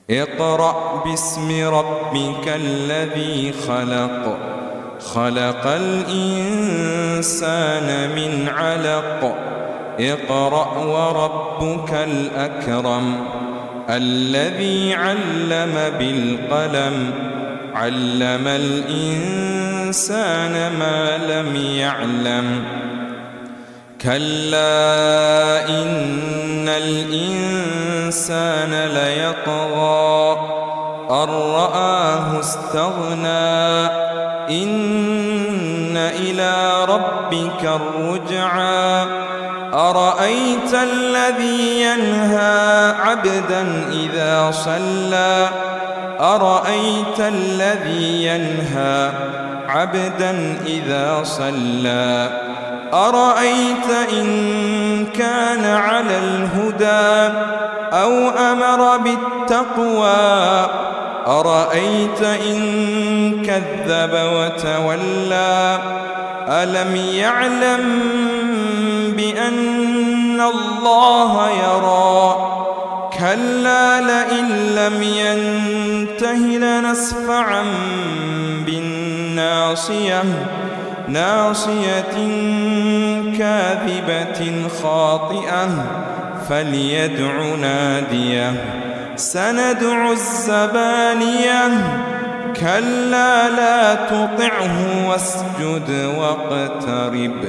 اقرأ باسم ربك الذي خلق خلق الإنسان من علق اقرأ وربك الأكرم الذي علم بالقلم علم الإنسان ما لم يعلم كلا إن الإنسان ليطغى أن رآه استغنى إن إلى ربك الرجعى أرأيت الذي ينهى عبدا إذا صلى أرأيت الذي ينهى عبدا إذا صلى أرأيت إن كان على الهدى أو أمر بالتقوى أرأيت إن كذب وتولى ألم يعلم بأن الله يرى كلا لئن لم ينته لنسفعا بالناصية ناصية كاذبة خاطئة فليدع ناديه سندع الزبانية كلا لا تطعه واسجد واقترب.